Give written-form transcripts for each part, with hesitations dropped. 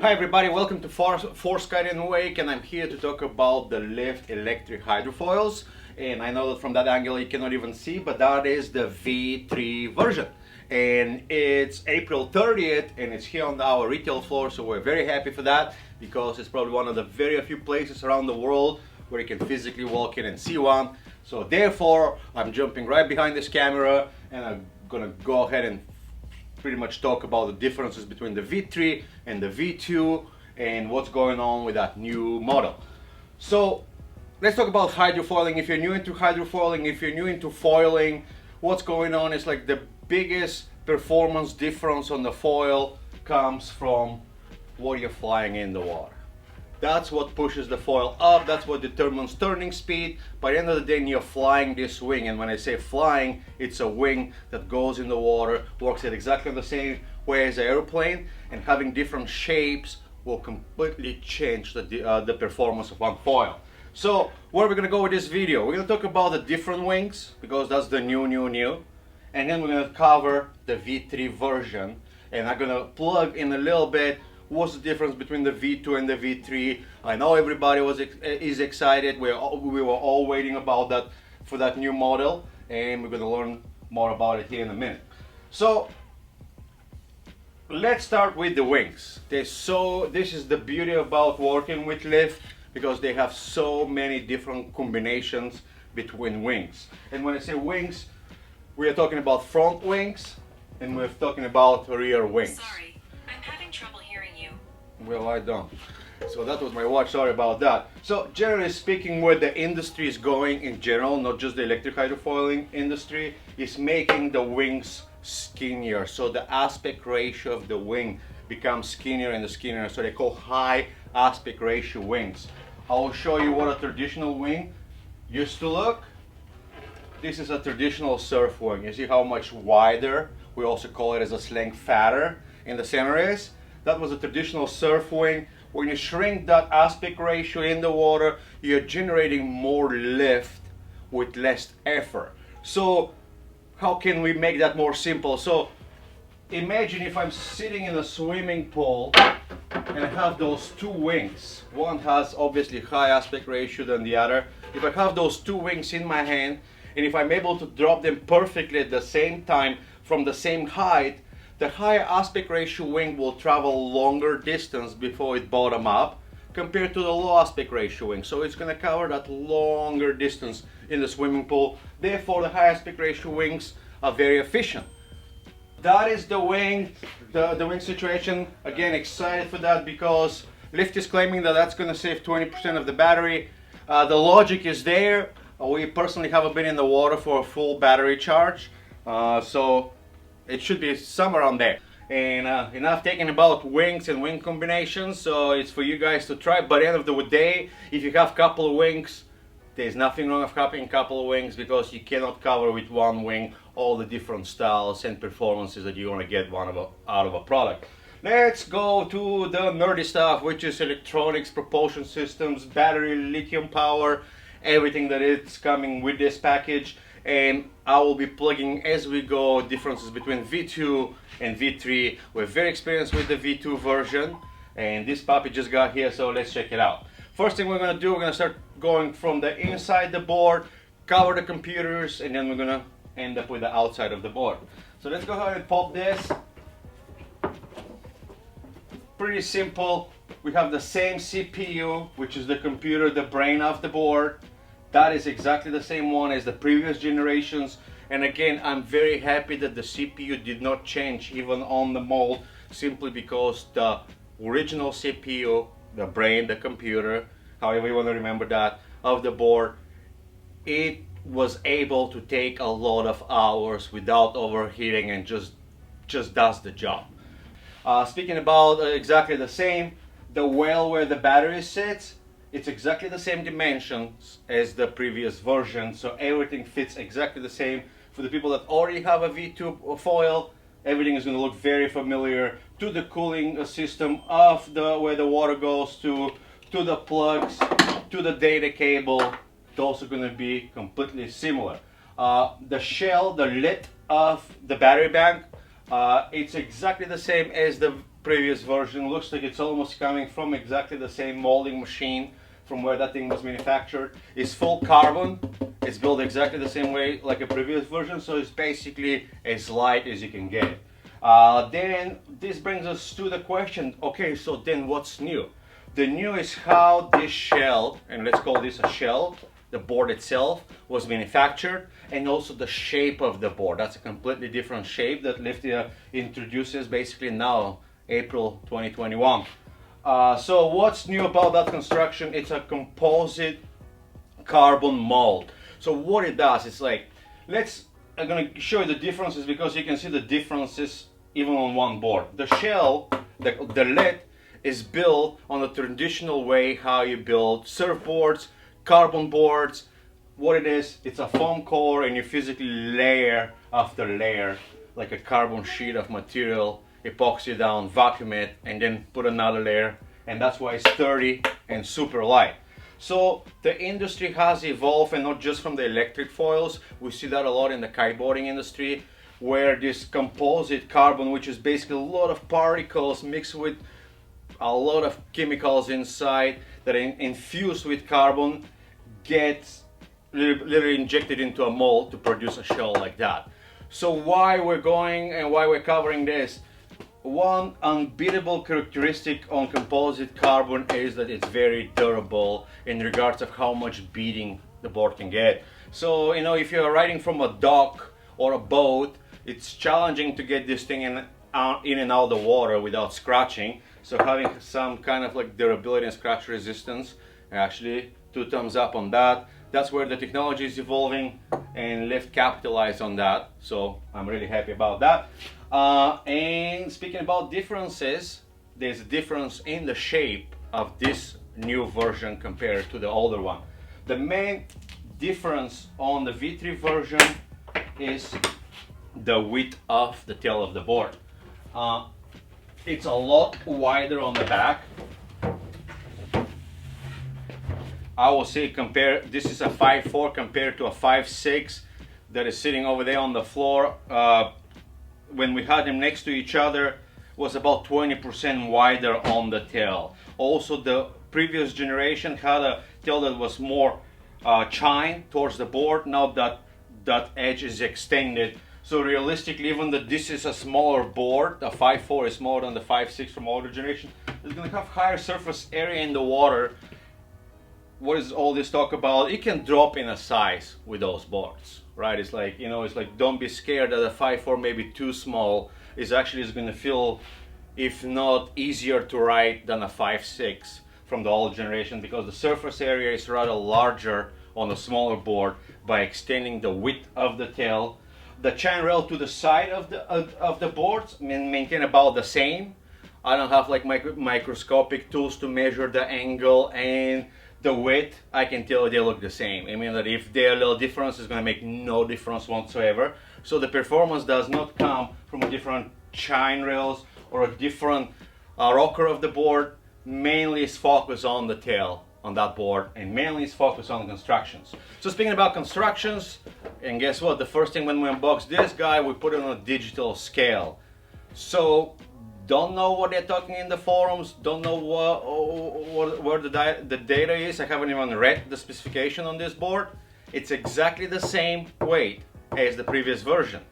Hi everybody, welcome to Force Guide and Wake, and I'm here to talk about the Lift electric hydrofoils. And I know that from that angle you cannot even see, but that is the V3 version. And it's April 30th and it's here on our retail floor, so we're very happy for that because it's probably one of the very few places around the world where you can physically walk in and see one. So therefore, I'm jumping right behind this camera and I'm gonna go ahead and pretty much talk about the differences between the V3 and the V2 and what's going on with that new model. So let's talk about hydrofoiling. If you're new into hydrofoiling, if you're new into foiling, what's going on is like the biggest performance difference on the foil comes from what you're flying in the water. That's what pushes the foil up, that's what determines turning speed. By the end of the day, you're flying this wing, and when I say flying, it's a wing that goes in the water, works at exactly the same way as an airplane, and having different shapes will completely change the performance of one foil. So where are we going to go with this video? We're going to talk about the different wings, because that's the new, and then we're going to cover the V3 version, and I'm going to plug in a little bit what's the difference between the V2 and the V3. I know everybody is excited. We were all waiting about that for that new model, and we're going to learn more about it here in a minute. So let's start with the wings. This is the beauty about working with Lift, because they have so many different combinations between wings. And when I say wings, we are talking about front wings and we're talking about rear wings. Sorry, I'm having trouble hearing you. Well, I don't. So that was my watch, sorry about that. So generally speaking, where the industry is going in general, not just the electric hydrofoiling industry, is making the wings skinnier. So the aspect ratio of the wing becomes skinnier and skinnier. So they call high aspect ratio wings. I will show you what a traditional wing used to look. This is a traditional surf wing. You see how much wider, we also call it as a slang fatter, in the center is. That was a traditional surf wing. When you shrink that aspect ratio in the water, you're generating more lift with less effort. So how can we make that more simple? So imagine if I'm sitting in a swimming pool and I have those two wings. One has obviously high aspect ratio than the other. If I have those two wings in my hand, and if I'm able to drop them perfectly at the same time from the same height, the higher aspect ratio wing will travel longer distance before it bottom up compared to the low aspect ratio wing. So it's going to cover that longer distance in the swimming pool. Therefore, the high aspect ratio wings are very efficient. That is the wing situation. Again, excited for that because Lift is claiming that that's going to save 20% of the battery. The logic is there. We personally haven't been in the water for a full battery charge, so it should be somewhere around there. And enough taking about wings and wing combinations, so it's for you guys to try. By the end of the day, if you have a couple of wings, there's nothing wrong with having a couple of wings, because you cannot cover with one wing all the different styles and performances that you want to get out of a product. Let's go to the nerdy stuff, which is electronics, propulsion systems, battery, lithium power, everything that is coming with this package. And I will be plugging as we go differences between V2 and V3. We're very experienced with the V2 version, and this puppy just got here, so let's check it out. First thing we're going to do, we're going to start going from the inside the board, cover the computers, and then we're going to end up with the outside of the board. So let's go ahead and pop this. Pretty simple. We have the same CPU, which is the computer, the brain of the board. That is exactly the same one as the previous generations. And again, I'm very happy that the CPU did not change even on the mold, simply because the original CPU, the brain, the computer, however you want to remember that, of the board, it was able to take a lot of hours without overheating and just does the job. Speaking about exactly the same, the well where the battery sits, it's exactly the same dimensions as the previous version, so everything fits exactly the same. For the people that already have a V2 foil, everything is going to look very familiar to the cooling system of where the water goes to the plugs, to the data cable. Those are going to be completely similar. The shell, the lid of the battery bank, it's exactly the same as the previous version. Looks like it's almost coming from exactly the same molding machine from where that thing was manufactured. It's full carbon. It's built exactly the same way like a previous version, so it's basically as light as you can get. Then this brings us to the question, okay, so then what's new? The new is how this shell, and let's call this a shell, the board itself was manufactured, and also the shape of the board. That's a completely different shape that LIFT introduces basically now, April 2021. So what's new about that construction? It's a composite carbon mold. So what it does, it's like, I'm gonna show you the differences because you can see the differences even on one board. The shell, the lid, is built on the traditional way how you build surfboards, carbon boards. What it is, it's a foam core and you physically layer after layer like a carbon sheet of material, epoxy down, vacuum it, and then put another layer, and that's why it's sturdy and super light. So the industry has evolved, and not just from the electric foils. We see that a lot in the kiteboarding industry, where this composite carbon, which is basically a lot of particles mixed with a lot of chemicals inside that are infused with carbon, gets literally injected into a mold to produce a shell like that. So why we're going and why we're covering this? One unbeatable characteristic on composite carbon is that it's very durable in regards of how much beating the board can get. So, you know, if you're riding from a dock or a boat, it's challenging to get this thing in and out of the water without scratching. So having some kind of like durability and scratch resistance, actually 2 thumbs up on that. That's where the technology is evolving, and LIFT capitalized on that. So I'm really happy about that. And speaking about differences, there's a difference in the shape of this new version compared to the older one. The main difference on the V3 version is the width of the tail of the board. It's a lot wider on the back. I will say this is a 5.4 compared to a 5.6 that is sitting over there on the floor. When we had them next to each other, was about 20% wider on the tail. Also, the previous generation had a tail that was more chined towards the board. Now that edge is extended. So realistically, even though this is a smaller board, the 5.4 is smaller than the 5.6 from older generation, it's going to have higher surface area in the water. What is all this talk about? It can drop in a size with those boards, right? It's like, you know, it's like, don't be scared that a 5.4 may be too small. It's actually going to feel, if not easier to ride than a 5.6 from the old generation, because the surface area is rather larger on a smaller board by extending the width of the tail. The chain rail to the side of the boards maintain about the same. I don't have like microscopic tools to measure the angle and the width. I can tell they look the same. I mean that if they're a little difference, it's going to make no difference whatsoever. So the performance does not come from a different chain rails or a different rocker of the board. Mainly is focused on the tail on that board, and mainly is focused on constructions. So speaking about constructions, and guess what? The first thing when we unbox this guy, we put it on a digital scale. So don't know what they're talking in the forums, don't know where the data is. I haven't even read the specification on this board. It's exactly the same weight as the previous version,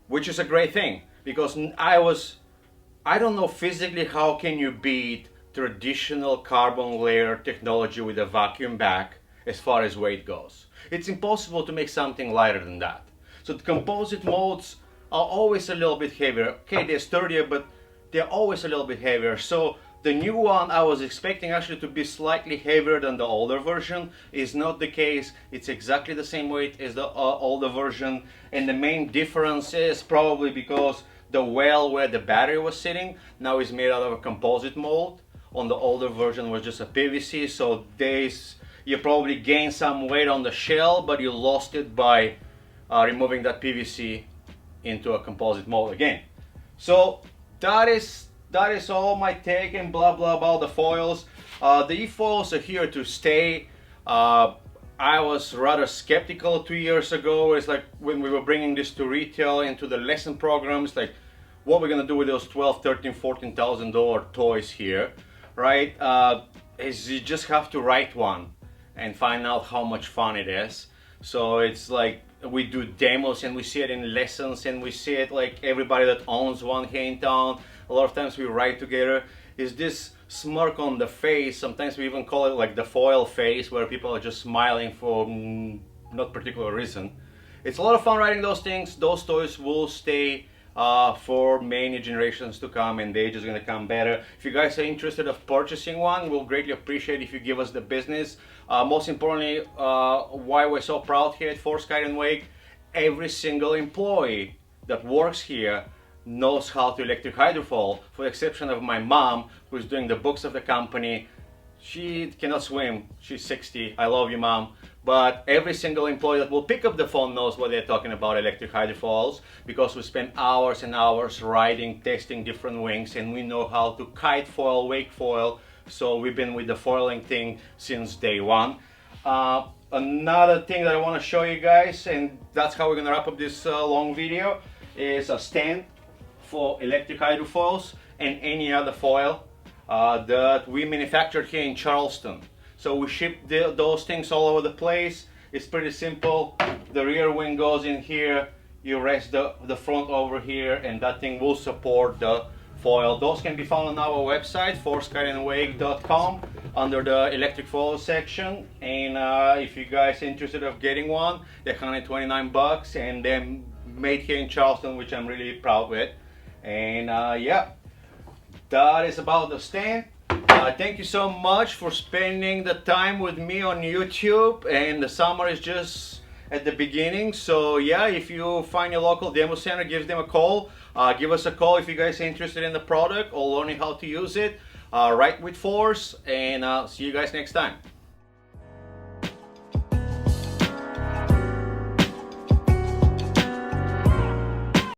which is a great thing, because I don't know physically how can you beat traditional carbon layer technology with a vacuum back as far as weight goes. It's impossible to make something lighter than that. So the composite molds are always a little bit heavier. Okay, they're sturdier, but they're always a little bit heavier. So the new one, I was expecting actually to be slightly heavier than the older version. Is not the case. It's exactly the same weight as the older version, and the main difference is probably because the well where the battery was sitting now is made out of a composite mold. On the older version was just a PVC, so you probably gained some weight on the shell, but you lost it by removing that PVC into a composite mold again. So that is all my take and blah blah about the foils. The eFoils are here to stay. I was rather skeptical 2 years ago. It's like when we were bringing this to retail into the lesson programs, like, what we're gonna do with those 12, 13, 14,000 dollar toys here, right? Is you just have to write one and find out how much fun it is. So it's like we do demos and we see it in lessons and we see it like everybody that owns one here in town. A lot of times we write together. Is this smirk on the face? Sometimes we even call it like the foil face, where people are just smiling for not particular reason. It's a lot of fun writing those things. Those toys will stay for many generations to come, and they're just gonna come better. If you guys are interested of purchasing one, we'll greatly appreciate if you give us the business. Most importantly, why we're so proud here at Force Kite and Wake, every single employee that works here knows how to electric hydrofoil, for the exception of my mom, who's doing the books of the company. She cannot swim. She's 60. I love you, Mom. But every single employee that will pick up the phone knows what they're talking about electric hydrofoils, because we spend hours and hours riding, testing different wings, and we know how to kite foil, wake foil. So we've been with the foiling thing since day one. Another thing that I want to show you guys, and that's how we're going to wrap up this long video, is a stand for electric hydrofoils and any other foil that we manufactured here in Charleston. So we ship those things all over the place. It's pretty simple. The rear wing goes in here, you rest the front over here, and that thing will support the foil. Those can be found on our website, forcekiteandwake.com, under the electric foil section. And if you guys are interested of getting one, they're 129 bucks, and they're made here in Charleston, which I'm really proud with. And yeah, that is about the stand. Thank you so much for spending the time with me on YouTube, and the summer is just at the beginning. So yeah, if you find your local demo center, give them a call. Give us a call if you guys are interested in the product or learning how to use it. Right with Force, and see you guys next time.